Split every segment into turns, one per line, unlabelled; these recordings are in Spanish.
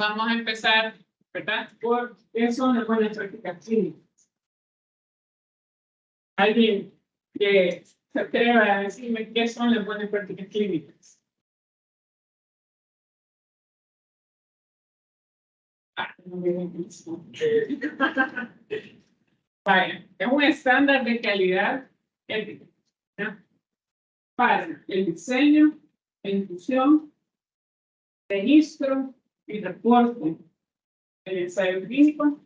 Vamos a empezar, ¿verdad? Por qué son las buenas prácticas clínicas. Alguien que se atreva a decirme qué son las buenas prácticas clínicas. No me digan eso. Vaya, es un estándar de calidad ética, ¿no? Para el diseño, ejecución, registro y reporte del ensayo clínico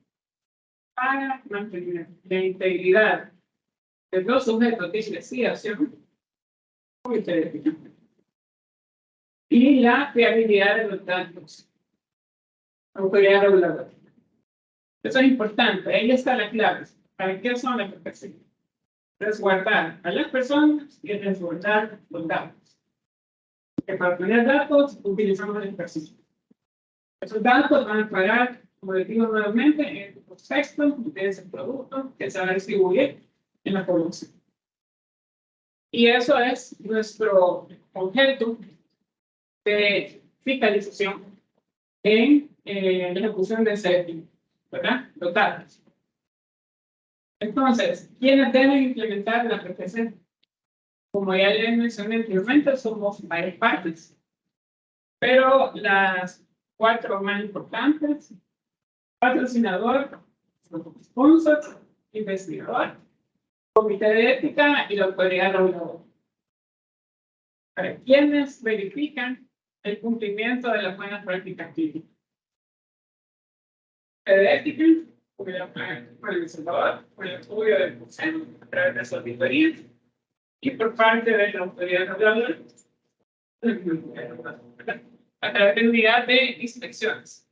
para mantener la integridad de los sujetos de investigación y la fiabilidad de los datos. Autoridad reguladora. Eso es importante, ahí está la clave. ¿Para qué son las protecciones? Resguardar a las personas y resguardar los datos. Porque para obtener datos utilizamos el ejercicio. Esos datos van a parar, como les digo nuevamente, en el contexto de ese producto que se va a distribuir en la población. Y eso es nuestro objeto de fiscalización en la ejecución del CEPI, ¿verdad? Los datos. Entonces, ¿quiénes deben implementar la PPC? Como ya les mencioné anteriormente, somos varias partes, pero las 4 más importantes: patrocinador, sponsor, investigador, comité de ética y la autoridad reguladora. Para quienes verifican el cumplimiento de las buenas prácticas clínicas. De ética, por el observador, por el estudio del consejo, a través de su auditoría, y por parte de la autoridad reguladora, a través de la unidad de inspecciones.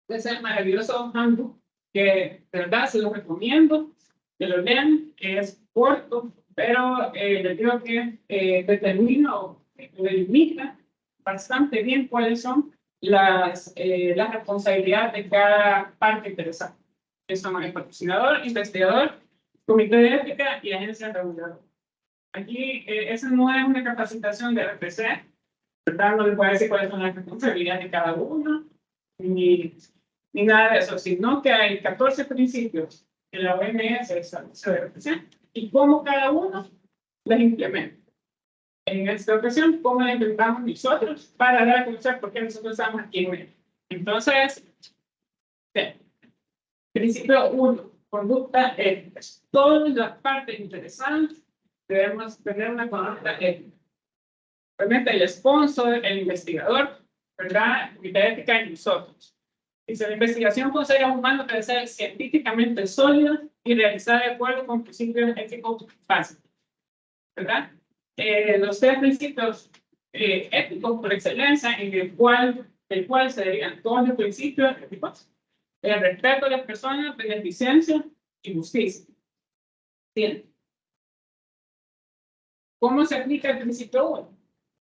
Es el maravilloso handbook que de verdad se lo recomiendo, que lo lean, que es corto, pero les digo que determina o delimita bastante bien cuáles son las responsabilidades de cada parte interesada, que son el patrocinador, investigador, comité de ética y agencia reguladora. Aquí, esa no es una capacitación de RPC, ¿verdad? No les voy a decir cuáles son las responsabilidades de cada uno, ni nada de eso, sino que hay 14 principios que la OMS establece de RPC y cómo cada uno los implementa. En esta ocasión, cómo la implementamos nosotros para dar a conocer por qué nosotros estamos aquí en él. Entonces, principio 1, conducta ética. Todas las partes interesadas debemos tener una conducta ética. Realmente el sponsor, el investigador, ¿verdad? La ética y nosotros. Dice, la investigación con seres humanos debe ser científicamente sólida y realizada de acuerdo con principios éticos básicos, ¿verdad? Los 3 principios éticos por excelencia, en el cual se derivan todos los principios éticos: el respeto a las personas, beneficencia y justicia. Bien. ¿Cómo se aplica el principio 1?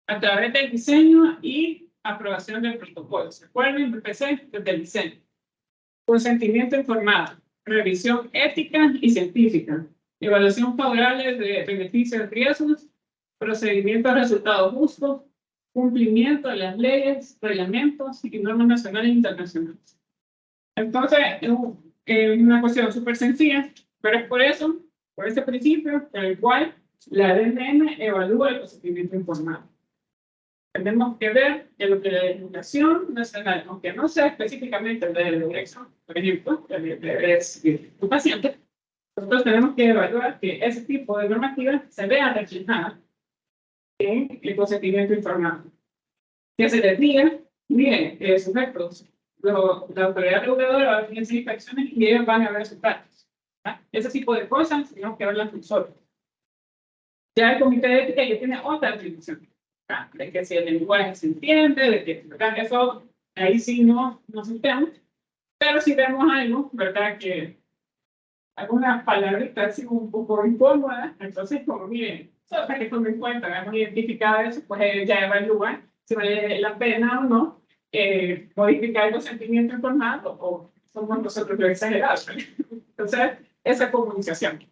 A través del diseño y aprobación del protocolo. ¿Se acuerdan? Empecé desde el diseño. Consentimiento informado, revisión ética y científica, evaluación favorable de beneficios y riesgos, procedimiento a resultados justos, cumplimiento de las leyes, reglamentos y normas nacionales e internacionales. Entonces, es una cuestión súper sencilla, pero es por eso, por ese principio, por el cual la DNN evalúa el consentimiento informado. Tenemos que ver que lo que la legislación nacional, aunque no sea específicamente el de dirección, por ejemplo, es tu paciente, nosotros tenemos que evaluar que ese tipo de normativa se vea reflejada en el consentimiento informado. Que se les diga, miren, sujetos, la autoridad reguladora va a hacer inspecciones y ellos van a ver sus datos. Ese tipo de cosas tenemos que verlas nosotros. Ya el comité de ética ya tiene otra atribución. De que si el lenguaje se entiende, de que eso, ahí sí no se entiende, pero si vemos algo, ¿verdad? Que algunas palabritas así un poco incómodas, entonces como miren, para que tomen en cuenta, hemos identificado eso, pues ya evalúan si vale la pena o no modificar el consentimiento informado o somos nosotros los exagerados. Entonces, esa comunicación.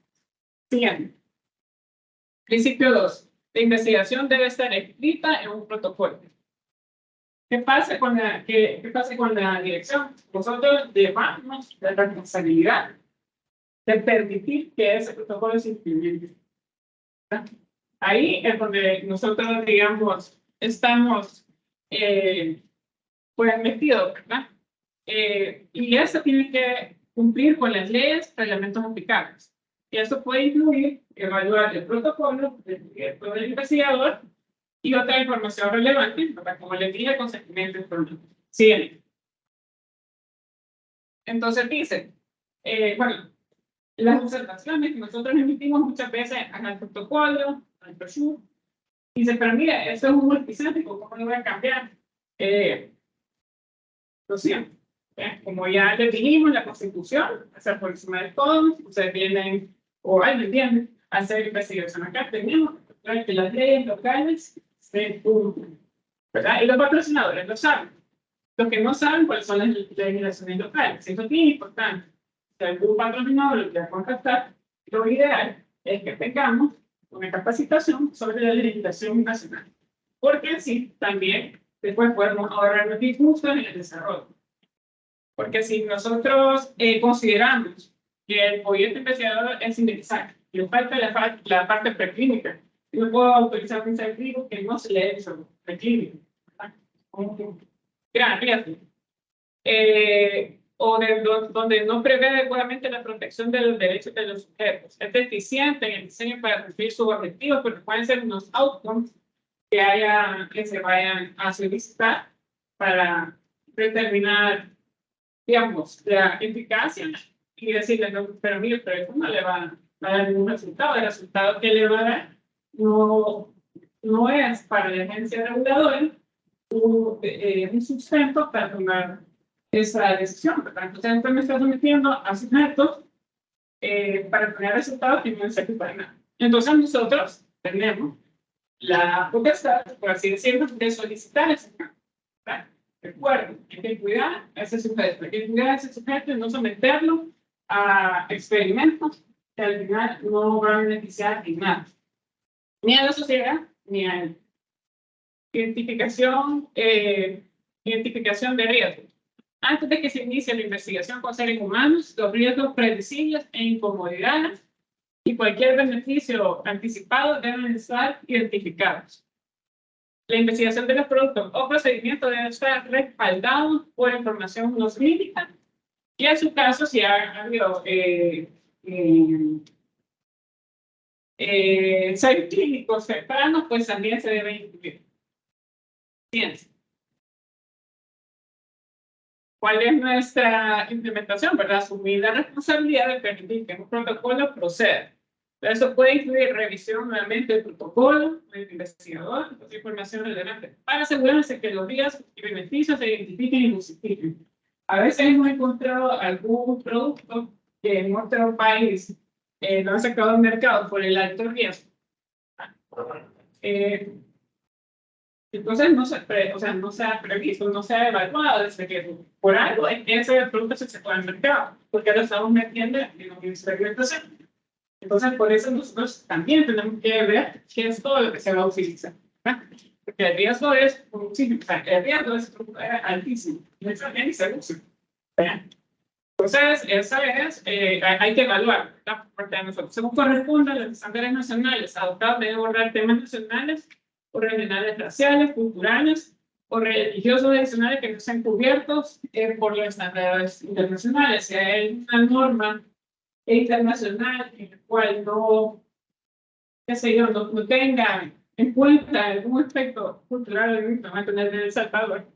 Siguiente. Principio 2. La investigación debe estar escrita en un protocolo. ¿Qué pasa con qué pasa con la dirección? Nosotros llevamos la responsabilidad de permitir que ese protocolo se implemente. Ahí es donde nosotros, digamos, estamos pues metidos, ¿verdad? Y eso tiene que cumplir con las leyes, reglamentos aplicables. Y eso puede incluir evaluar el protocolo del investigador y otra información relevante, ¿verdad? Como les dije, consentimiento informado. Siguen. Entonces dice, bueno, las observaciones que nosotros emitimos muchas veces al protocolo, al brochure, dice, pero mira, esto es un multicéntrico, ¿cómo lo voy a cambiar? Lo siento. Como ya les dijimos, la Constitución, hacer por encima de todos, ustedes vienen, o alguien viene, a hacer investigación acá, tenemos que las leyes locales se cumplen, ¿verdad? Y los patrocinadores lo saben. Los que no saben cuáles son las legislaciones locales, eso es bien importante. Si algún patrocinador lo quiere contactar, lo ideal es que tengamos una capacitación sobre la legislación nacional, porque así también después podemos ahorrar los disgustos en el desarrollo. Porque si nosotros consideramos que el proyecto investigador es innecesario, y le falta la parte preclínica, yo no puedo autorizar un ensayo clínico que no se le ha hecho preclínico, ¿verdad? Un gran riesgo. O donde no prevé adecuadamente la protección de los derechos de los sujetos. Es deficiente en el diseño para cumplir sus objetivos, porque pueden ser unos outcomes que se vayan a solicitar para determinar, digamos, la eficacia y decirle, no, pero mire, pero esto no le va a dar ningún resultado. El resultado que le va a dar no es para la agencia reguladora un sustento para tomar esa decisión, ¿verdad? Entonces, esto me está sometiendo a sujetos para tener resultados que no es para nada. Entonces, nosotros tenemos la potestad, por así decirlo, de solicitar ese cambio, ¿verdad? Recuerden, hay que cuidar a ese sujeto, hay que cuidar a ese sujeto y no someterlo a experimentos que al final no van a beneficiar en nada, ni a la sociedad, ni a él. Identificación de riesgos. Antes de que se inicie la investigación con seres humanos, los riesgos predecibles e incomodidades y cualquier beneficio anticipado deben estar identificados. La investigación de los productos o procedimientos debe estar respaldado por información no clínica y en su caso, si ha habido ensayos clínicos cercanos, pues también se debe incluir. Ciencia. ¿Cuál es nuestra implementación? ¿Verdad? Asumir la responsabilidad de permitir que un protocolo proceda. Eso puede incluir revisión nuevamente del protocolo, del investigador, de información relevante, para asegurarse que los riesgos y beneficios se identifiquen y justifiquen. A veces hemos encontrado algún producto que en otro país no ha sacado al mercado por el alto riesgo. Entonces no se ha previsto, no se ha evaluado ese riesgo. Por algo es que ese producto se sacó al mercado, porque lo estamos metiendo en una experimentación. Entonces, por eso nosotros también tenemos que ver qué es todo lo que se va a utilizar, ¿verdad? Porque el riesgo es altísimo. No es bien y se usa. Entonces, esa es, hay que evaluar, ¿verdad? Porque a nosotros, según corresponde a los estándares nacionales adoptados, debe abordar temas nacionales o regionales, raciales, culturales o religiosos adicionales que no sean cubiertos por los estándares internacionales. Si hay una norma internacional en el cual no, qué sé yo, no tenga en cuenta algún aspecto cultural que va a tener en El Salvador,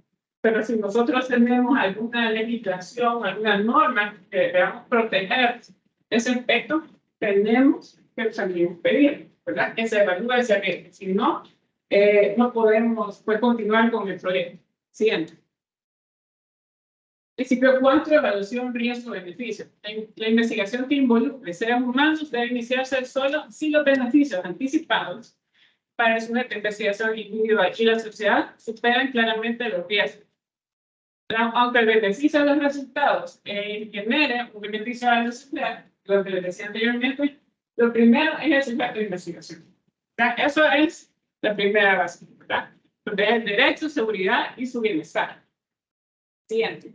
pero si nosotros tenemos alguna legislación, alguna norma que debamos proteger ese aspecto, tenemos que también pedir, ¿verdad? Que se evalúe ese riesgo. Si no, no podemos pues, continuar con el proyecto. Siguiente. Principio 4, evaluación riesgo-beneficio. La investigación que involucre seres humanos debe iniciarse solo si los beneficios anticipados para el sujeto de investigación individual y la sociedad superan claramente los riesgos. Aunque el beneficio de los resultados genere un beneficio a la sociedad, lo que les decía anteriormente, lo primero es el sujeto de investigación. Eso es la primera base, ¿verdad? Protege el derecho, seguridad y su bienestar. Siguiente.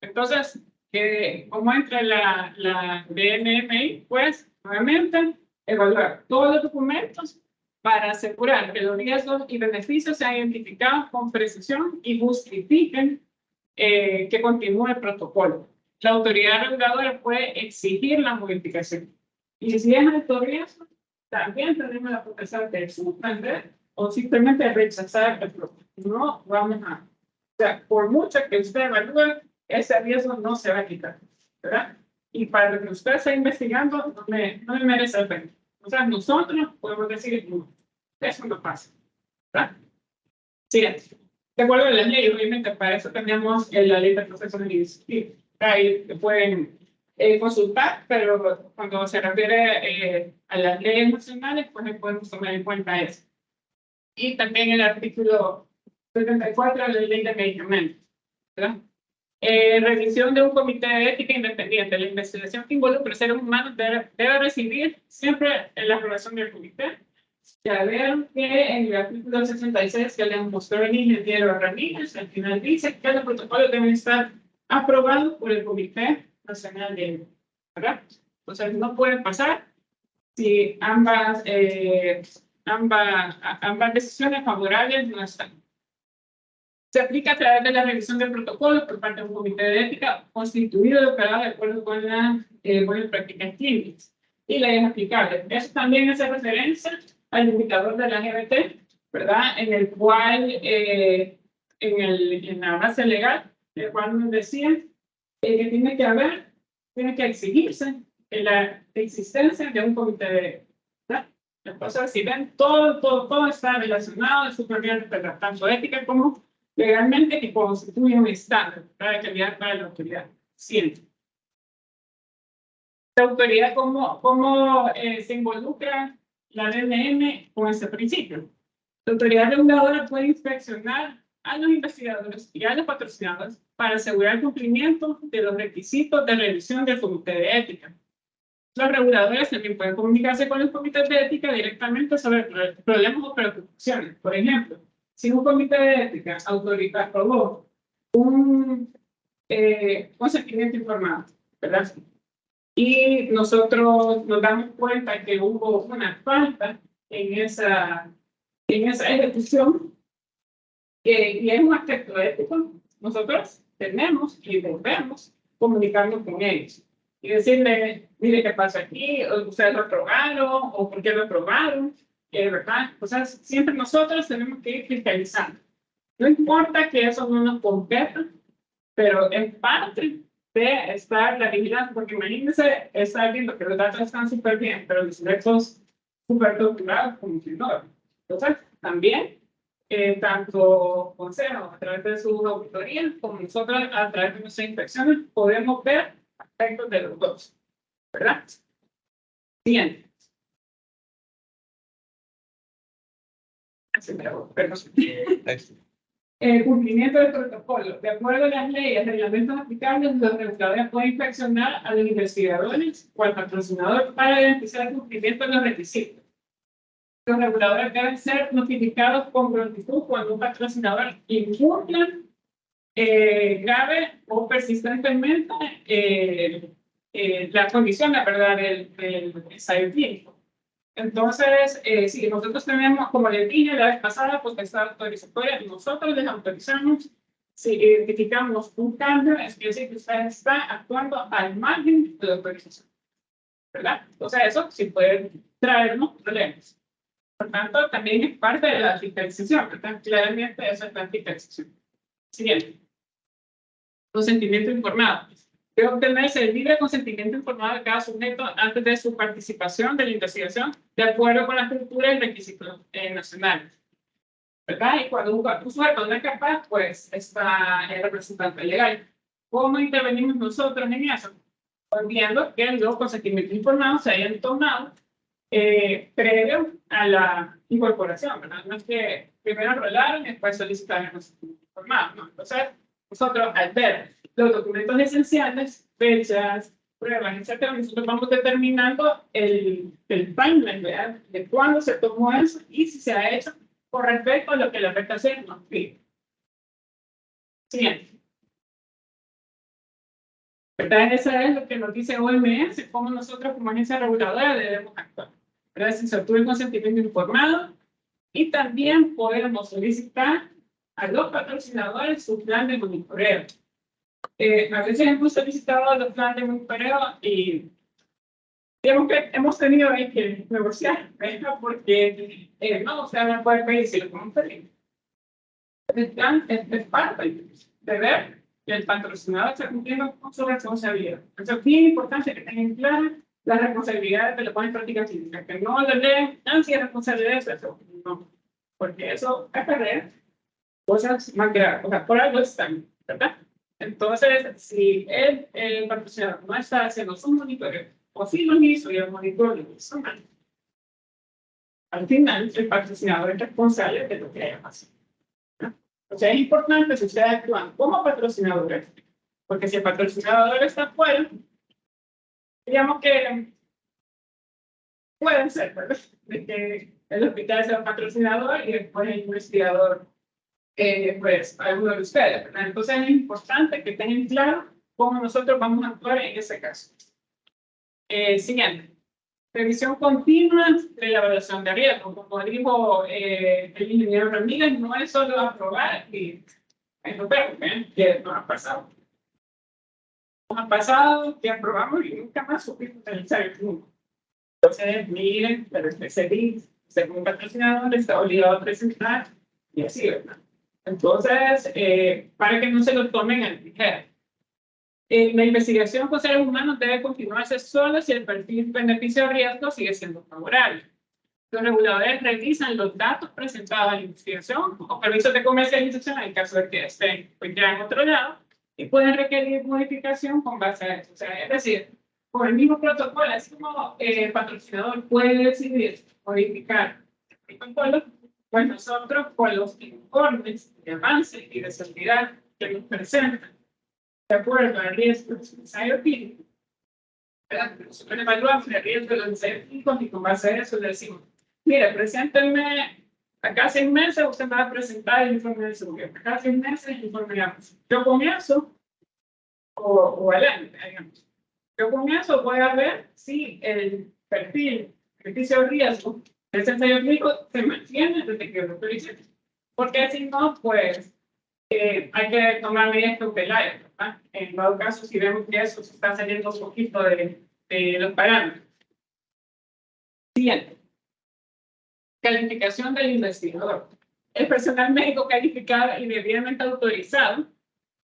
Entonces, ¿cómo entra la BNMI? Pues, nuevamente, evaluar todos los documentos para asegurar que los riesgos y beneficios sean identificados con precisión y justifiquen que continúe el protocolo. La autoridad reguladora puede exigir la modificación. Y si es alto riesgo, también tenemos la potestad de suspender o simplemente rechazar el protocolo. No vamos a... O sea, por mucho que usted evalúe, ese riesgo no se va a quitar, ¿verdad? Y para lo que usted está investigando, no me merece la pena. O sea, nosotros podemos decir, no, eso no pasa, ¿verdad? Siguiente. De acuerdo a las leyes, obviamente, para eso tenemos la ley de procesos administrativos. Ahí pueden consultar, pero cuando se refiere a las leyes nacionales, pues ahí podemos tomar en cuenta eso. Y también el artículo 74 de la ley de medicamentos, ¿verdad? Revisión de un comité de ética independiente. La investigación que involucra seres humanos debe recibir siempre la aprobación del comité. Ya vean que en el artículo 66 que le mostró el ingeniero Ramírez, al final dice que los protocolos deben estar aprobados por el Comité Nacional de Ética, ¿verdad? Entonces no puede pasar si ambas decisiones favorables no están. Se aplica a través de la revisión del protocolo por parte de un comité de ética constituido y operado de acuerdo con las buenas prácticas clínicas y leyes aplicables. Eso también hace referencia al indicador de la LGBT, ¿verdad? En el cual, en la base legal, el cual nos decía que tiene que exigirse la existencia de un comité de ética, ¿verdad? Entonces, si ven, todo está relacionado, es súper bien, tanto ética como legalmente, que constituye un estándar de calidad para la autoridad. Siempre. La autoridad, ¿cómo se involucra la DNM con ese principio? La autoridad reguladora puede inspeccionar a los investigadores y a los patrocinadores para asegurar el cumplimiento de los requisitos de revisión del comité de ética. Los reguladores también pueden comunicarse con los comités de ética directamente sobre problemas o preocupaciones. Por ejemplo, si un comité de ética aprobó un consentimiento informado, ¿verdad? Y nosotros nos damos cuenta que hubo una falta en esa ejecución, y es un aspecto ético, nosotros tenemos y debemos comunicarnos con ellos y decirle, mire qué pasa aquí, ustedes lo aprobaron, o por qué lo aprobaron, ¿verdad? O sea, siempre nosotros tenemos que ir fiscalizando. No importa que eso no nos competa, pero en parte de estar la vigilancia, porque imagínense estar viendo que los datos están súper bien, pero los sujetos súper torturados como si no. Entonces, también, tanto Consejo a través de sus auditorías, como nosotros a través de nuestras inspecciones, podemos ver aspectos de los dos, ¿verdad? Siguiente. El cumplimiento del protocolo. De acuerdo a las leyes, reglamentos aplicables, los reguladores pueden inspeccionar a los investigadores o al patrocinador para garantizar el cumplimiento de los requisitos. Los reguladores deben ser notificados con prontitud cuando un patrocinador incumpla grave o persistentemente la condición, la verdad, del ensayo clínico. Entonces, si nosotros tenemos, como les dije la vez pasada, pues esta autorizatoria, nosotros les autorizamos, si identificamos un cambio, es decir, que usted está actuando al margen de la autorización, ¿verdad? Entonces, eso sí puede traernos problemas. Por tanto, también es parte de la fiscalización, ¿verdad? Claramente eso es la fiscalización. Siguiente. Consentimiento informado. Debe obtenerse el libre consentimiento informado de cada sujeto antes de su participación de la investigación, de acuerdo con la estructura y requisitos nacionales, ¿verdad? Y cuando un sujeto no es capaz, pues está el representante legal. ¿Cómo intervenimos nosotros en eso? Pues viendo que los consentimientos informados se hayan tomado previo a la incorporación, ¿verdad? No es que primero rolaron y después solicitaron el consentimiento informado, ¿no? Entonces, nosotros, al ver los documentos esenciales, fechas, pruebas, etcétera, nosotros vamos determinando el timeline, ¿verdad? De cuándo se tomó eso y si se ha hecho con respecto a lo que la RPC nos pide. Siguiente. ¿Verdad? Eso es lo que nos dice OMS, cómo nosotros como agencia reguladora debemos actuar. ¿Verdad? Si se obtuvo el consentimiento informado, y también podemos solicitar a los patrocinadores su plan de monitoreo. A veces hemos solicitado los planes de monitoreo y digamos que hemos tenido ahí que negociar, ¿verdad? Porque no, o sea, no puede pedir si lo podemos pedir. El plan es parte de ver que el patrocinador está cumpliendo con su responsabilidad. Entonces es bien importante que tengan claras las responsabilidades de la ponen en práctica clínica, que no le den ansia de responsabilidad de eso, no, porque eso es perder cosas más graves, o sea, por algo están, ¿verdad? Entonces, si el patrocinador no está haciendo su monitoreo, o si lo hizo y el monitoreo lo hizo mal, al final el patrocinador es responsable de lo que haya pasado. O sea, es importante que ustedes actúan como patrocinadores, porque si el patrocinador está fuera, digamos que pueden ser, ¿verdad? De que el hospital sea un patrocinador y después el investigador, pues, alguno de ustedes, ¿verdad? Entonces es importante que tengan claro cómo nosotros vamos a actuar en ese caso. Siguiente. Revisión continua de la evaluación de riesgo. Como dijo el ingeniero Ramírez, no es solo aprobar y eso vemos, que nos ha pasado. Nos ha pasado que aprobamos y nunca más supimos realizar el punto. Entonces, miren, pero este CDI, según patrocinador, está obligado a presentar y así, ¿verdad? Entonces, para que no se lo tomen al ligero. La investigación con seres humanos debe continuarse solo si el perfil beneficio-riesgo sigue siendo favorable. Los reguladores revisan los datos presentados a la investigación o permisos de comercialización en el caso de que estén pues, ya en otro lado y pueden requerir modificación con base a eso. O sea, es decir, por el mismo protocolo, así como el patrocinador puede decidir modificar el protocolo, pues nosotros con los informes de avance y de seguridad que nos presentan de acuerdo al riesgo del ensayo clínico, nosotros evaluamos el riesgo de los ensayos clínicos y con base a eso le decimos, mire, preséntenme acá 6 meses, usted me va a presentar el informe de seguridad, acá 6 meses el informe de avance. Yo con eso, o al año, digamos, yo con eso voy a ver si el perfil beneficio-riesgo de ese ensayo clínico se mantiene desde que yo lo autorice. Porque si no, pues hay que tomar medidas cautelares, ¿verdad? En todo caso, si vemos que eso se está saliendo un poquito de los parámetros. Siguiente. Calificación del investigador. El personal médico calificado y debidamente autorizado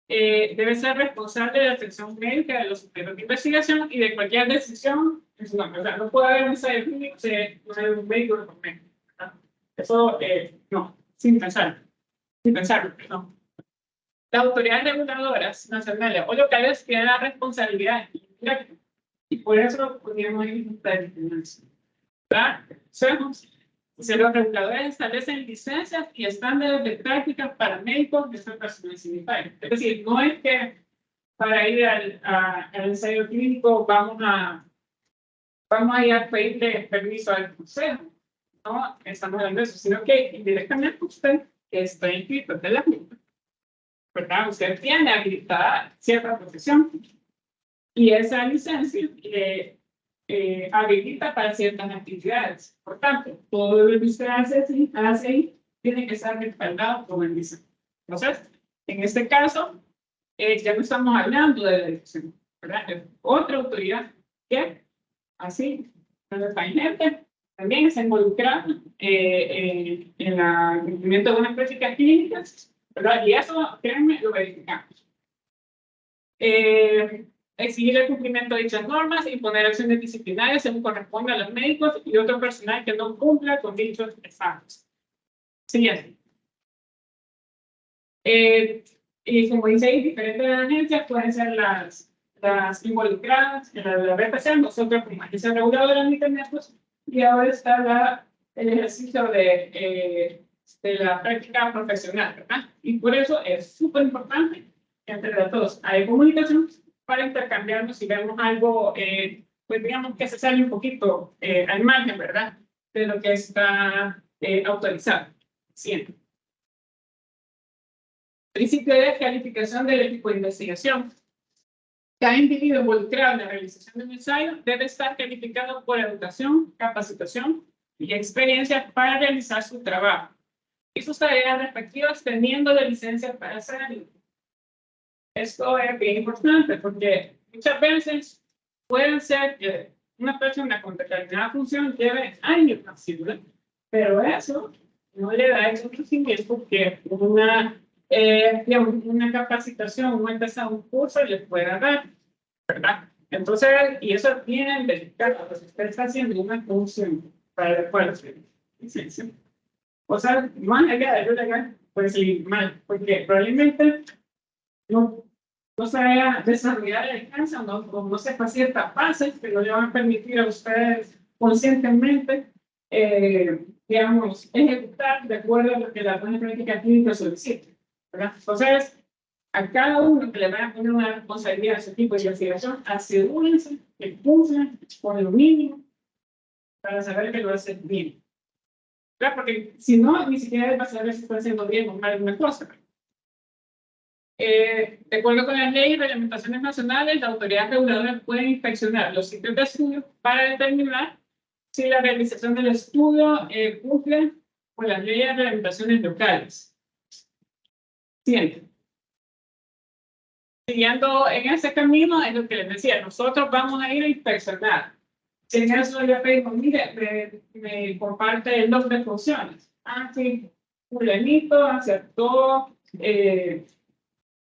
debe ser responsable de la atención médica de los sujetos de investigación y de cualquier decisión en su nombre. O sea, no puede haber un ensayo clínico si no hay un médico de por medio, ¿verdad? Eso, no, sin pensar. Sin pensarlo, perdón. Las autoridades reguladoras nacionales o locales tienen la responsabilidad directa y por eso podríamos ir a la determinación. Si los reguladores establecen licencias y estándares de prácticas para médicos de esta personal sanitaria. Es decir, no es que para ir al ensayo clínico vamos a ir a pedirle permiso al consejo. No estamos hablando de eso, sino que indirectamente usted que está inscrito de la Junta, ¿verdad? Usted tiene habilitada cierta profesión y esa licencia habilita para ciertas actividades. Por tanto, todo lo que usted hace ahí tiene que estar respaldado por el licencia. Entonces, en este caso, ya no estamos hablando de la dirección, ¿verdad? Es otra autoridad que, así, no está inerte, también está involucrada en el cumplimiento de unas prácticas clínicas, ¿verdad? Y eso, créanme, lo verificamos. Exigir el cumplimiento de dichas normas, imponer acciones disciplinarias según corresponde a los médicos y otro personal que no cumpla con dichos exámenes. Siguiente. Y como dice ahí, diferentes agencias pueden ser las involucradas en la RPC, nosotros como agencia reguladora en Internet, y ahora está el ejercicio de la práctica profesional, ¿verdad? Y por eso es súper importante que entre todos hay comunicación para intercambiarnos si vemos algo, pues digamos que se sale un poquito al margen, ¿verdad? De lo que está autorizado. 100. Principio de calificación del equipo de investigación. Cada individuo involucrado en la realización de un ensayo debe estar calificado por educación, capacitación y experiencia para realizar su trabajo y sus tareas respectivas teniendo de licencia para hacerlo. Esto es bien importante porque muchas veces puede ser que una persona con determinada función lleve años haciendo, pero eso no le da el conocimiento que una capacitación o empezar un curso le pueda dar, ¿verdad? Entonces, y eso es bien delicado, pues usted está haciendo una función para después licencia. O sea, más allá de lo legal, pues sí, mal, porque probablemente no se vaya a desarrollar el alcance o no sepa ciertas bases que no le van a permitir a ustedes conscientemente, digamos, ejecutar de acuerdo a lo que la buena práctica clínica solicita, ¿verdad? Entonces, a cada uno que le vaya a poner una responsabilidad de ese tipo de investigación, asegúrense que cumplan con lo mínimo para saber que lo hacen bien. ¿Verdad? Porque si no, ni siquiera va a saber si está haciendo bien o mal una cosa. De acuerdo con las leyes y reglamentaciones nacionales, la autoridad reguladora puede inspeccionar los sitios de estudio para determinar si la realización del estudio cumple con las leyes y reglamentaciones locales. Siguiente. Siguiendo en ese camino, es lo que les decía, nosotros vamos a ir a inspeccionar. Si en eso le pedimos, mire, me comparte el log de funciones. Ah, sí, fulanito aceptó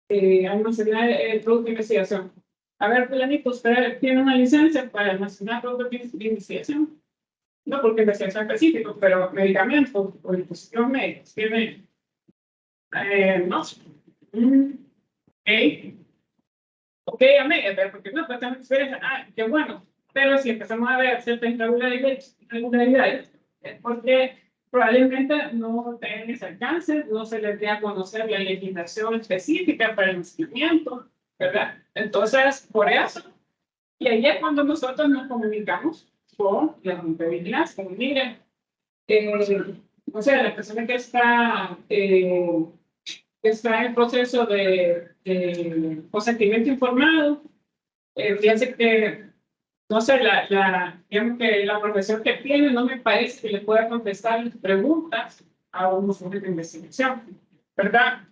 almacenar el producto de investigación. A ver, fulanito, ¿usted tiene una licencia para almacenar productos de investigación? No porque investigación específico, pero medicamentos o dispositivos médicos. Tiene, no. Ok, a porque no, pues también qué bueno. Pero si empezamos a ver ciertas irregularidades, es porque probablemente no tengan ese alcance, no se les dé a conocer la legislación específica para el enseñamiento, ¿verdad? Entonces, por eso, y ahí es cuando nosotros nos comunicamos con la Junta de Vigilancia, como miren, o sea, la persona que está en proceso de consentimiento informado, fíjense que, no sé, digamos que la profesión que tiene no me parece que le pueda contestar preguntas a un usuario de investigación, ¿verdad?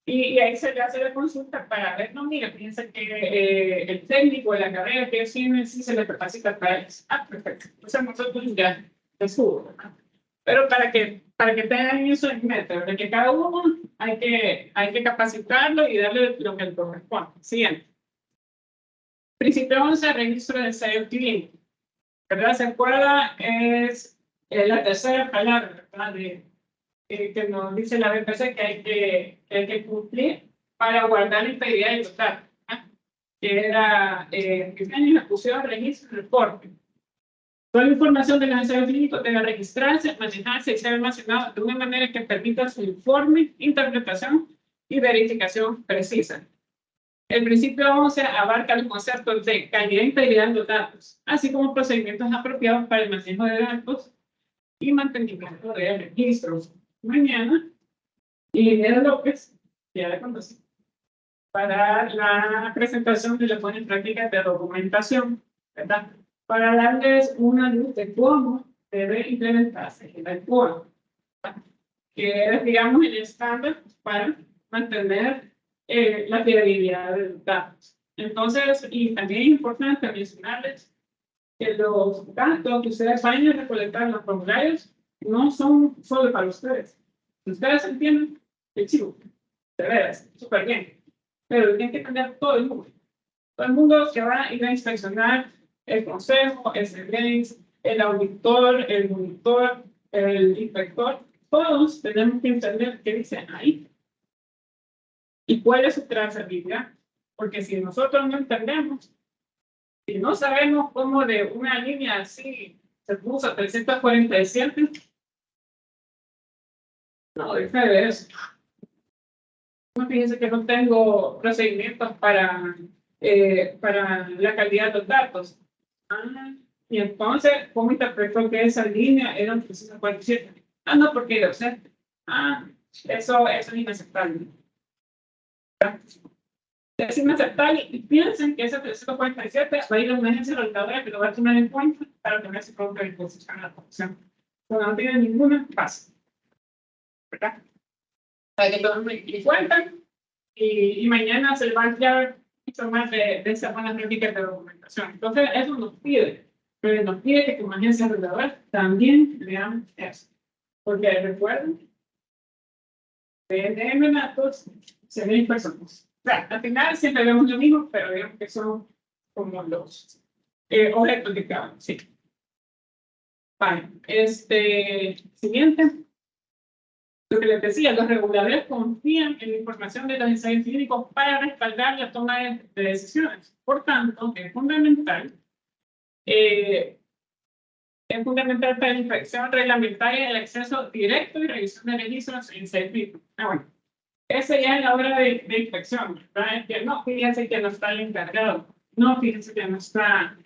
Y ahí se le hace la consulta para ver, no, mire, fíjense que el técnico de la carrera que tiene sí se le capacita para eso. Ah, perfecto. Entonces nosotros ya subo, ¿verdad? Pero para que tengan eso en mente, ¿verdad? Que cada uno hay que capacitarlo y darle lo que le corresponde. Siguiente. Principio 11, registro de ensayo clínico. ¿Verdad? ¿Se acuerda? Es la tercera palabra, ¿verdad? Que nos dice la BPC que hay que cumplir para guardar la integridad del total. Que era ejecución, registro y reporte. Toda la información del ensayo clínico debe registrarse, manejarse y ser almacenada de una manera que permita su informe, interpretación y verificación precisa. El principio 11 abarca los conceptos de calidad e integridad de los datos, así como procedimientos apropiados para el manejo de datos y mantenimiento de registros. Mañana, Lidia López, ya la conocí, para la presentación de las buenas prácticas de documentación, ¿verdad? Para darles una luz de cómo debe implementarse el código, que es, digamos, el estándar para mantener la fiabilidad de los datos. Entonces, y también es importante mencionarles que los datos que ustedes vayan a recolectar en los formularios no son solo para ustedes. Si ustedes entienden, el chivo, de veras, súper bien. Pero tienen que entender todo el mundo. Todo el mundo que va a ir a inspeccionar el consejo, el CERVENS, el auditor, el monitor, el inspector, todos tenemos que entender qué dice ahí y cuál es su trazabilidad. Porque si nosotros no entendemos, si no sabemos cómo de una línea así se puso 347, no, deja de ver eso. No, fíjense que no tengo procedimientos para la calidad de los datos. Y entonces, ¿cómo interpretó que esa línea era 347? No, porque, o sea, Eso es inaceptable. Es inaceptable y piensen que ese 347 va a ir a una agencia reguladora que lo va a tomar en cuenta para tener su propia disposición a la producción. Pero no tiene ninguna base. ¿Verdad? Para que lo tomen en cuenta y mañana se le va a ampliar mucho más de esas buenas prácticas de documentación. Entonces, eso nos pide, pero nos pide que como agencia reguladora también leamos eso. Porque recuerden, de datos se ven personas. O sea, al final siempre vemos lo mismo, pero digamos que son como los objetos de cada uno. Sí. Vale. Siguiente. Lo que les decía, los reguladores confían en la información de los ensayos clínicos para respaldar la toma de decisiones. Por tanto, es fundamental para la inspección reglamentaria el acceso directo y revisión de registros en ensayos clínicos. Bueno, esa ya es la hora de inspección, ¿verdad? Que no, fíjense que no está el encargado, no, fíjense que no está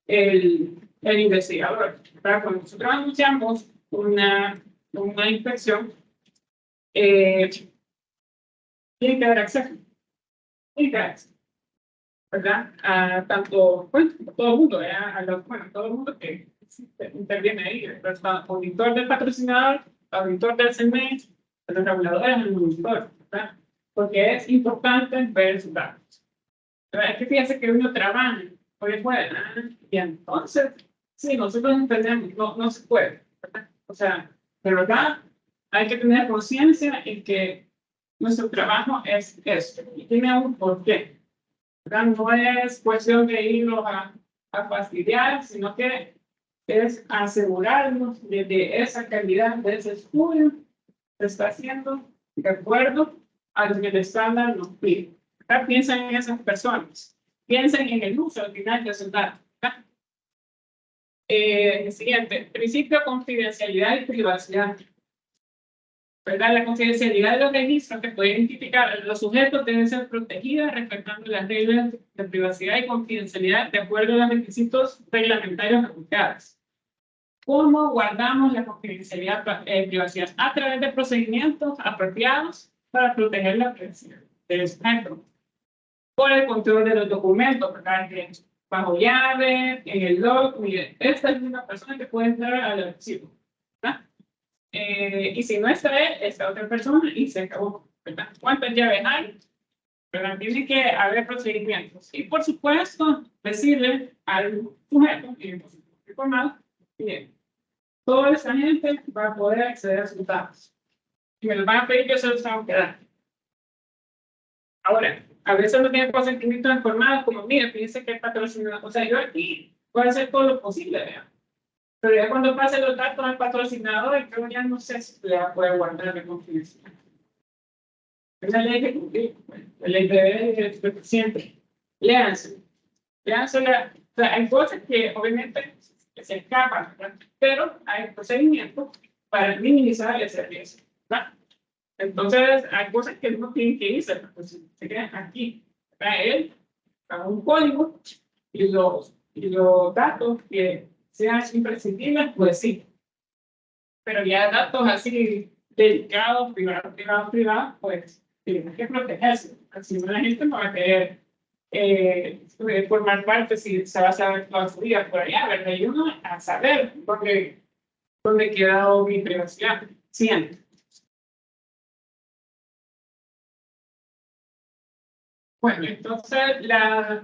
el investigador, ¿verdad? Cuando nosotros anunciamos una inspección, tiene que haber acceso, ¿verdad? A tanto, bueno, a todo el mundo, todo el mundo que interviene ahí, el auditor del patrocinador, auditor del CNE, los reguladores, el monitor, ¿verdad? Porque es importante ver sus datos. Es que fíjense que uno trabaja por fuera, y entonces, sí, nosotros entendemos, no se puede, ¿verdad? O sea, de verdad, hay que tener conciencia en que nuestro trabajo es esto, y tiene un porqué, ¿verdad? No es cuestión de irnos a fastidiar, sino que es asegurarnos de que esa calidad de ese estudio se está haciendo de acuerdo a lo que el estándar nos pide. ¿Verdad? Piensen en esas personas, piensen en el uso al final de esos datos. Siguiente, principio de confidencialidad y privacidad. ¿Verdad? La confidencialidad de los registros que puede identificar a los sujetos deben ser protegidas respetando las reglas de privacidad y confidencialidad de acuerdo a los requisitos reglamentarios aplicados. ¿Cómo guardamos la confidencialidad y privacidad? A través de procedimientos apropiados para proteger la privacidad del sujeto. Por el control de los documentos, ¿verdad? Bajo llave, en el log, mire, esta es una persona que puede entrar al archivo, ¿verdad? Y si no está él, está otra persona y se acabó, ¿verdad? ¿Cuántas llaves hay? ¿Verdad? Tiene que haber procedimientos. Y por supuesto, decirle al sujeto, y por supuesto informado, bien, toda esa gente va a poder acceder a sus datos. Y me lo van a pedir, yo se los tengo que dar. Ahora, a veces no tienen consentimientos informados, como, mire, fíjense que el patrocinador, o sea, yo aquí voy a hacer todo lo posible, ¿verdad? Pero ya cuando pase los datos al patrocinador, yo ya no sé si le va a poder guardar la confidencialidad. Esa ley que cumplir, la ley de siempre. Léanse. Léanse o sea, hay cosas que obviamente se escapan, ¿verdad? Pero hay procedimientos para minimizar ese riesgo, ¿verdad? Entonces, hay cosas que no tienen que irse, pues se quedan aquí. ¿Verdad? Él, a un código y los datos que sean imprescindibles, pues sí. Pero ya datos así delicados, privados, pues tienen que protegerse. Así no la gente no va a querer formar parte si se va a saber toda su vida por allá, ¿verdad? Y uno a saber dónde ha quedado mi privacidad. Siempre. Bueno, entonces las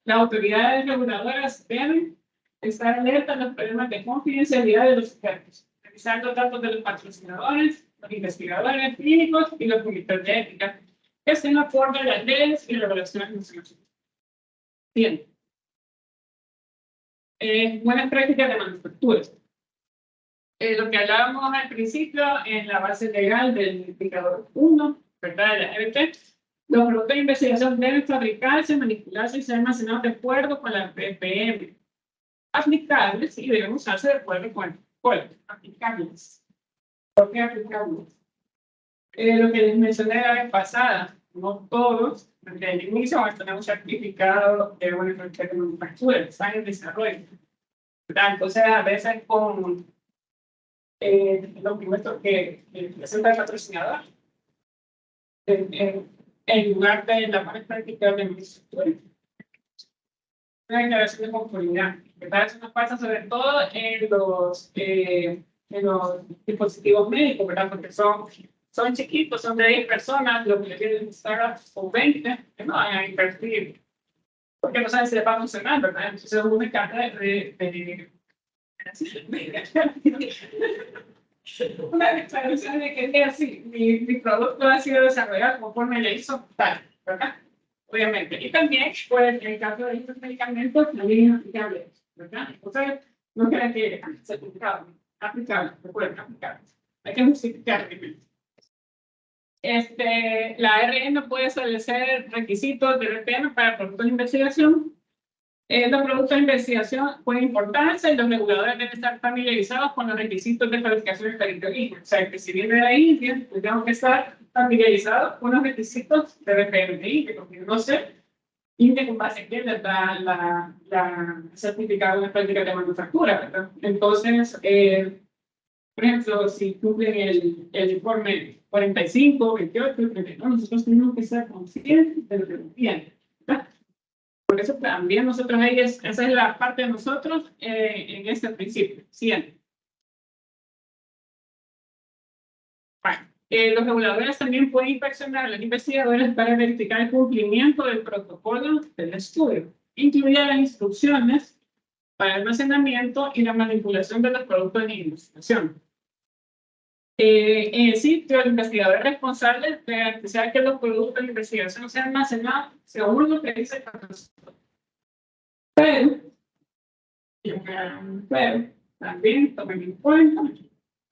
autoridades reguladoras deben estar alertas a los problemas de confidencialidad de los sujetos, revisar los datos de los patrocinadores, los investigadores clínicos y los comités de ética, que estén acorde a las leyes y regulaciones nacionales. Bien. Buenas prácticas de manufacturas. Lo que hablábamos al principio en la base legal del indicador 1, ¿verdad? De la RT. Los productos de investigación deben fabricarse, manipularse y ser almacenados de acuerdo con la PPM. Aplicables y deben usarse de acuerdo con aplicables. ¿Por qué aplicables? Lo que les mencioné la vez pasada, no todos, desde el inicio van a tener un certificado de buena práctica de manufactura, están en desarrollo. Entonces, a veces con documento que presenta el patrocinador, en lugar de la parte práctica de mi estructura. Una declaración de conformidad, ¿verdad? Eso nos pasa sobre todo en los dispositivos médicos, ¿verdad? Porque son chiquitos, son de 10 personas, lo que le quieren startups son 20, que no van a invertir, porque no saben si le va a funcionar, ¿verdad? Entonces uno me encarga una declaración de que así, mi producto ha sido desarrollado conforme le hizo tal, ¿verdad? Obviamente. Y también, pues, en el caso de estos medicamentos, también es aplicable, ¿verdad? Entonces, no crean que es aplicable, recuerden, aplicable. Hay que justificar primero. La ARN puede establecer requisitos de RPM para productos de investigación. Los productos de investigación pueden importarse y los reguladores deben estar familiarizados con los requisitos de calificación de características. O sea, que si viene de la India, pues tengo que estar familiarizado con los requisitos de RPM de India, porque no sé India con base en qué les da la certificado de práctica de manufactura, ¿verdad? Entonces, por ejemplo, si cumplen el informe 45, 28, 39, nosotros tenemos que estar conscientes de lo que nos piden, ¿verdad? Por eso también nosotros ahí, esa es la parte de nosotros en este principio, siempre. Bueno, los reguladores también pueden inspeccionar a los investigadores para verificar el cumplimiento del protocolo del estudio, incluidas las instrucciones para el almacenamiento y la manipulación de los productos de investigación. En el sitio, el investigador es responsable de garantizar que los productos de investigación sean almacenados según lo que dice el patrocinador. Pero también tomen en cuenta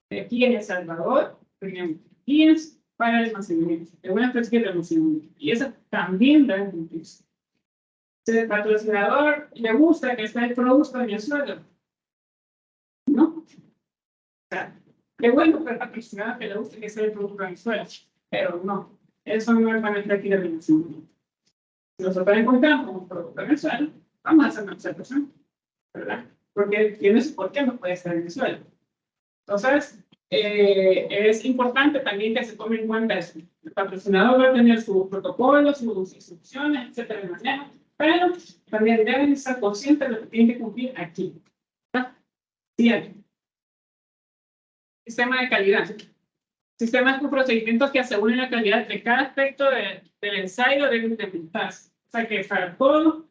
que aquí en El Salvador tenemos guías para el almacenamiento, de una especie de almacenamiento, y eso también debe cumplirse. Si el patrocinador le gusta que esté el producto en el suelo, ¿no? O sea, qué bueno que el patrocinador que le guste que esté el producto en el suelo, pero no, eso no es para el aquí de almacenamiento. Si nosotros encontramos un producto en el suelo, vamos a hacer una observación, ¿verdad? Porque tienes por qué no puede estar en el suelo. Entonces, es importante también que se tome en cuenta eso. El patrocinador va a tener sus protocolos, sus instrucciones, etcétera, de manejo, pero también deben estar conscientes de lo que tienen que cumplir aquí. Siguiente. Sistema de calidad. Sistemas con procedimientos que aseguren la calidad de cada aspecto del ensayo deben implementarse. O sea que para todo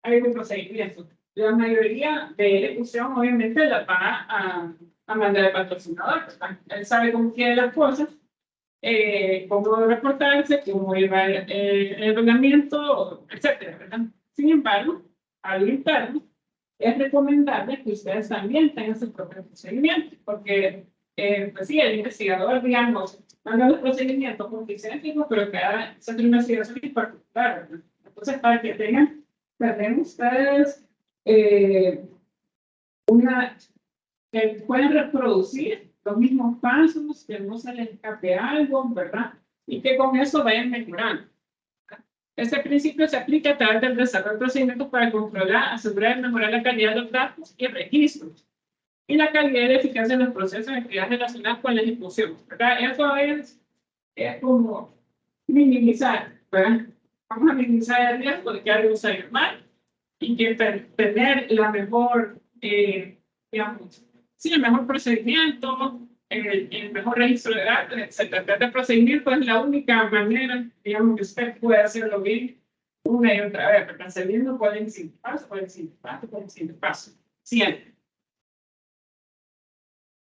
hay un procedimiento. La mayoría de ejecución, obviamente, la va a mandar el patrocinador. Él sabe cómo quiere las cosas, cómo reportarse, cómo llevar el reglamento, etcétera, ¿verdad? Sin embargo, al interno, es recomendable que ustedes también tengan su propio procedimiento, porque, pues sí, el investigador, digamos, manda los procedimientos multicéntricos, pero cada centro de investigación es particular, ¿verdad? Entonces, para que tengan ustedes que pueden reproducir los mismos pasos, que no se les escape algo, ¿verdad? Y que con eso vayan mejorando. Este principio se aplica a través del desarrollo de procedimientos para controlar, asegurar y mejorar la calidad de los datos y registros y la calidad y la eficacia de los procesos y actividades relacionadas con la ejecución, ¿verdad? Eso es como minimizar, ¿verdad? Vamos a minimizar el riesgo de que algo salga mal y que tener la mejor, digamos, sí, el mejor procedimiento, el mejor registro de datos, etc. El procedimiento es la única manera, digamos, que usted puede hacerlo bien una y otra vez, ¿verdad? Sabiendo cuál es el siguiente paso, cuál es el siguiente paso, cuál es el siguiente paso. Siempre.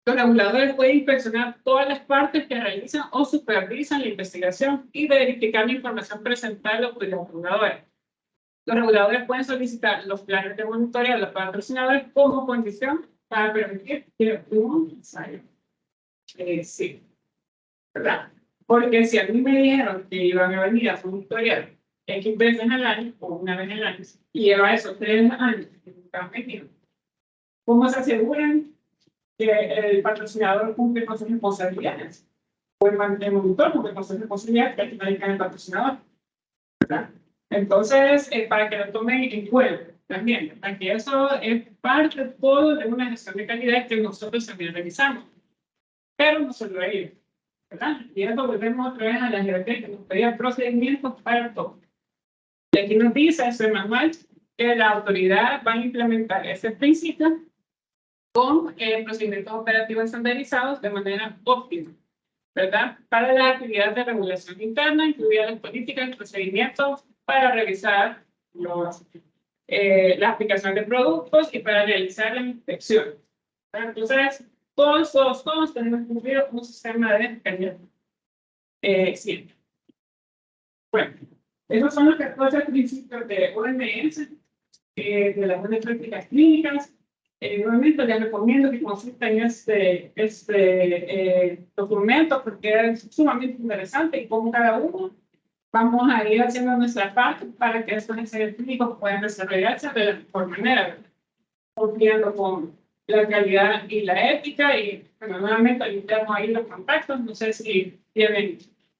Los reguladores pueden inspeccionar todas las partes que realizan o supervisan la investigación y verificar la información presentada a los reguladores. Los reguladores pueden solicitar los planes de monitoreo a los patrocinadores como condición para permitir que un ensayo sí, ¿verdad? Porque si a mí me dijeron que iban a venir a monitorear X veces al año o una vez al año y lleva eso 3 años que nunca han metido, ¿cómo se aseguran que el patrocinador cumple con sus responsabilidades? O el monitor cumple con sus responsabilidades que al el patrocinador, ¿verdad? Entonces, para que lo tomen en cuenta también, ¿verdad? Que eso es parte todo de una gestión de calidad que nosotros también realizamos. pero no solo ellos, ¿verdad? Y eso volvemos otra vez a la jerarquía que nos pedía procedimientos para todo. Y aquí nos dice este manual que la autoridad va a implementar ese principio con procedimientos operativos estandarizados de manera óptima, ¿verdad? Para la actividad de regulación interna, incluidas las políticas y procedimientos para revisar la aplicación de productos y para realizar la inspección. Entonces, todos tenemos que cumplir un sistema de calidad. Siempre. Bueno, esos son los 14 principios de OMS, de las buenas prácticas clínicas. Nuevamente les recomiendo que consulten este documento porque es sumamente interesante y como cada uno vamos a ir haciendo nuestra parte para que estos ensayos clínicos puedan desarrollarse de la mejor manera, cumpliendo con la calidad y la ética. Y bueno, nuevamente invitamos ahí los contactos. No sé si tienen